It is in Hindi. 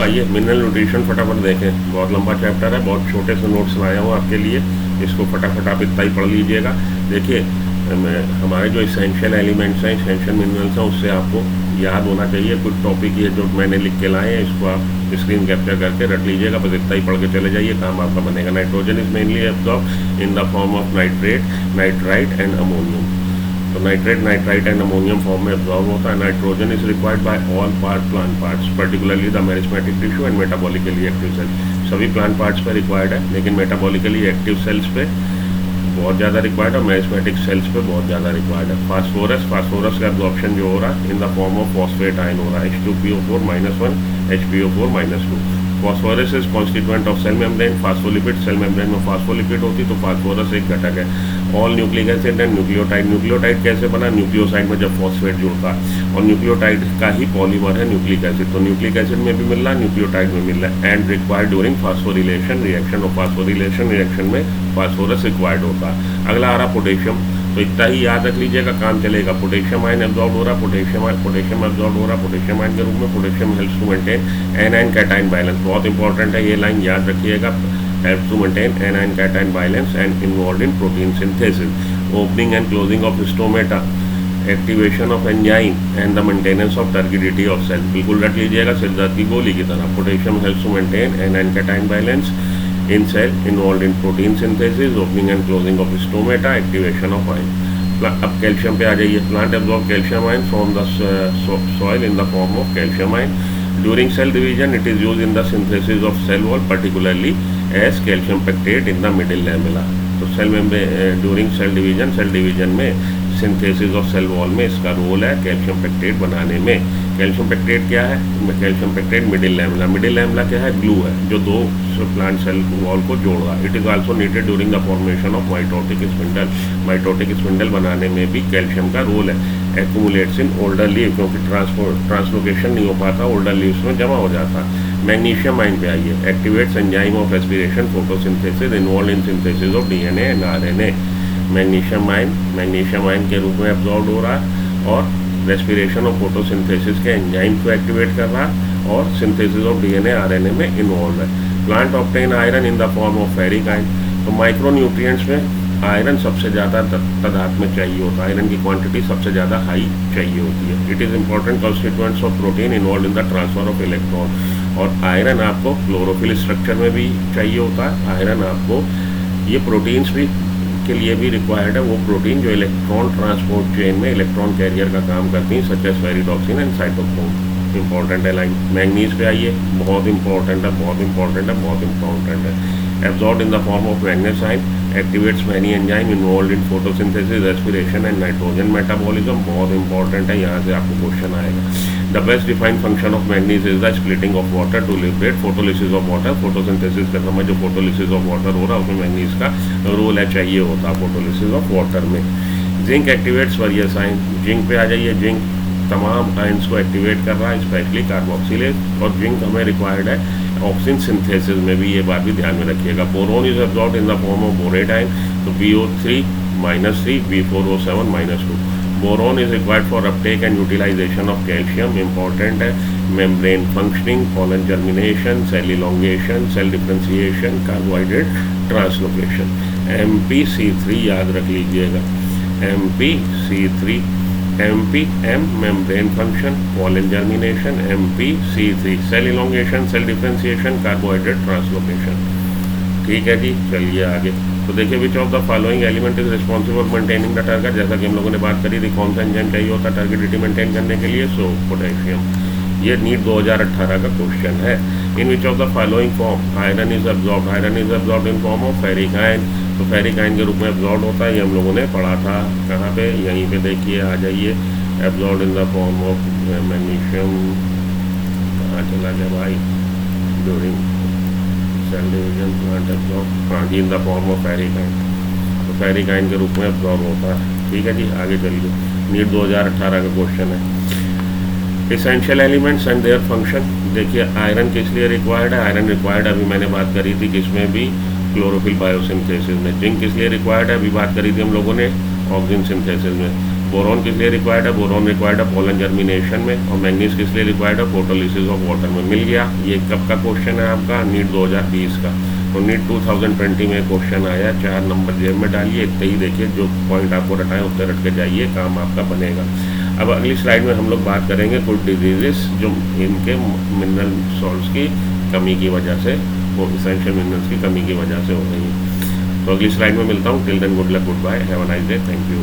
आइए मिनरल न्यूट्रिशन फटाफट देखें। बहुत लंबा चैप्टर है, बहुत छोटे से नोट्स लाया हूँ आपके लिए, इसको फटाफट आप इतना ही पढ़ लीजिएगा। देखिए हमारे जो इसेंशियल एलिमेंट्स हैं, इसेंशियल मिनरल्स हैं, उससे आपको याद होना चाहिए। कुछ टॉपिक ये जो मैंने लिख के लाए हैं, इसको आप स्क्रीन कैप्चर करके रख लीजिएगा, बस इतना ही पढ़ के चले जाइए, काम आपका बनेगा। Nitrogen is mainly absorb in the form of nitrate, nitrite and ammonium. तो nitrate, nitrite and ammonium form में एब्जॉर्ब होता है। Nitrogen is required by all plant parts, particularly the meristematic tissue and metabolically active cells. सभी प्लांट पार्ट्स पर रिक्वायर्ड है, लेकिन मेटाबॉलिकली एक्टिव सेल्स पे बहुत ज़्यादा रिक्वायर्ड है और मेरिस्मेटिक सेल्स पे बहुत ज़्यादा रिक्वायर्ड है। फास्फोरस, फास्फोरस का एब्जॉर्प्शन जो हो रहा है in the form of phosphate ion हो रहा है, H2PO4-1 HPO4-2। Phosphorus is constituent of cell membrane. Phospholipid, cell membrane में फास्फोलिपिड होती, तो फास्फोरस एक घटक है। All nucleic acid and nucleotide, nucleotide कैसे बना, न्यूक्लियोसाइड में जब फॉस्फेट जुड़ता है, और न्यूक्लियोटाइड का ही पॉलीमर है न्यूक्लिक एसिड, तो न्यूक्लिक एसिड में भी मिल रहा है, न्यूक्लियोटाइड में मिल रहा है। And required during phosphorylation reaction, और फास्फोरिलेशन रिएक्शन में फास्फोरस रिक्वायर्ड होता है। अगला आ रहा पोटेशियम, तो इतना ही याद रख लीजिएगा, काम चलेगा। पोटेशियम आयन एब्जॉर्ब हो रहा, पोटेशियम एब्जॉर्ब हो रहा, पोटेशियम आयन के रूप में। Potassium helps to maintain anion cation balance, बहुत इंपॉर्टेंट है ये लाइन, याद रखिएगा। Helps to maintain anion cation balance and involve in protein synthesis. Opening and closing of stomata, activation of enzyme and the maintenance of turgidity of cell, बिल्कुल रख लीजिएगा सिरदर्द की गोली की तरह। Potassium helps to maintain anion cation balance in cell, involved in protein synthesis, opening and closing of stomata, activation of ion. अब कैल्शियम पे आ जाइए। Plant absorb calcium ion from the soil in the form of calcium ion. During cell division it is use in the synthesis of cell wall, particularly as calcium pectate in the middle lamella. तो सेल में ड्यूरिंग सेल डिवीजन में सिंथेसिस ऑफ सेल वॉल में इसका रोल है कैल्शियम पेक्टेट बनाने में। कैल्शियम पेक्टेट क्या है, calcium pectate middle lamella. Middle lamella क्या है, ग्लू है जो दो प्लांट सेल वॉल को जोड़ रहा है। It is also needed during the formation of mitotic spindle, mitotic spindle बनाने में भी कैल्शियम का रोल है। एक्यूमुलेट्स इन ओल्डर लीव, क्योंकि ट्रांसलोकेशन नहीं हो पाता, ओल्डर लीव्स में जमा हो जाता। मैग्नीशियम आयन पे आइए। Activates enzyme of respiration, photosynthesis, involve in synthesis of DNA and RNA. Magnesium ion के रूप में एब्जॉर्ब हो रहा है और रेस्पिरेशन और फोटोसिंथेसिस के एंजाइम को एक्टिवेट कर रहा है और सिंथेसिस ऑफ डीएनए आरएनए में इन्वॉल्व है। Plant obtain iron in the form of ferric ion, तो माइक्रो न्यूट्रिएंट्स में आयरन सबसे ज़्यादा पदार्थ में चाहिए होता है, आयरन की क्वांटिटी सबसे ज़्यादा हाई चाहिए होती है। It is important constituents of protein involve in the transfer of electron, और आयरन आपको क्लोरोफिल स्ट्रक्चर में भी चाहिए होता है। आयरन आपको ये प्रोटीन्स भी के लिए भी रिक्वायर्ड है, वो प्रोटीन जो इलेक्ट्रॉन ट्रांसपोर्ट चेन में इलेक्ट्रॉन कैरियर का काम करती हैं, such as ferredoxin and cytochrome. Important है लाइन। मैग्नीज पे आइए, बहुत इंपॉर्टेंट है, बहुत इंपॉर्टेंट है, बहुत इंपॉर्टेंट है। Absorb in the form of manganese ion, activates many enzyme involve in photosynthesis, respiration and nitrogen metabolism, बहुत इंपॉर्टेंट है, यहाँ से आपको क्वेश्चन आएगा। The best defined function of manganese is the splitting of water to liberate photolysis of water. Photosynthesis का समय जो फोटोलिसिस ऑफ वाटर हो रहा है उसमें मैग्नीज का रोल है, चाहिए होता है फोटोलिसिस ऑफ वाटर में। Zinc activates various ion, zinc पे आ जाइए। जिंक तमाम आयंस को एक्टिवेट कर रहा है, स्पेशली कार्बोक्सिलेज, और जिंक हमें रिक्वायर्ड है ऑक्सीजन सिंथेसिस में भी, ये बात भी ध्यान में रखिएगा। Boron is absorbed in the form of borate ion, तो BO3-3 B4O7-2। Boron is required for uptake and utilisation of calcium, important है। Membrane functioning, pollen germination, cell elongation, cell differentiation, carbohydrate translocation. MP-C3 याद रख लीजिएगा, MP-C3, MP-M membrane function, pollen germination, MP-C3 cell elongation, cell differentiation, carbohydrate translocation. ठीक है जी, चलिए आगे। तो देखिए, विच of the following element is responsible maintaining the target, जैसा कि हम लोगों ने बात करी थी, कौन सा एंजाइम चाहिए होता है टारगेटिविटी मेंटेन करने के लिए, सो पोटेशियम। ये नीट 2018 का क्वेश्चन है। In which of the following form iron is absorbed in form of ferric ion, तो फेरिक आयन के रूप में एब्जॉर्ब होता है, ये हम लोगों ने पढ़ा था। कहाँ पे, यहीं पे देखिए, आ जाइए। Absorb in the form of magnesium, कहाँ चला गया भाई, during cell division plant absorb, हाँ जी, in the form of ferric ion, तो फेरिक आयन के रूप में एब्जॉर्ब होता है। ठीक है जी, आगे चलिए। नीट 2018 का क्वेश्चन है। Essential elements and their function, देखिए आयरन किस लिए रिक्वायर्ड है, आयरन रिक्वायर्ड अभी मैंने बात करी थी किसमें भी, क्लोरोफिल बायोसिंथेसिस में। जिंक किस लिए रिक्वायर्ड है, अभी बात करी थी हम लोगों ने ऑक्सीजन सिंथेसिस में। बोरॉन किस लिए रिक्वायर्ड है, बोरॉन रिक्वायर्ड है पोलन जर्मिनेशन में, और मैंगनीज किस लिए रिक्वायर्ड है, फोटोलिसिस ऑफ वाटर में। मिल गया। ये कब का क्वेश्चन है आपका, नीट 2020 का। तो नीट 2020 में क्वेश्चन आया, 4 नंबर जेब में डालिए, इतने ही देखिए, जो पॉइंट आपको रटाएं उतने रट के जाइए, काम आपका बनेगा। अब अगली स्लाइड में हम लोग बात करेंगे कुछ डिजीजेस जो इनके मिनरल सॉल्ट्स की कमी की वजह से, वो इसेंशियल मिनरल्स की कमी की वजह से हो रही है। तो अगली स्लाइड में मिलता हूँ। Till then good luck, good bye, have a nice day, thank you.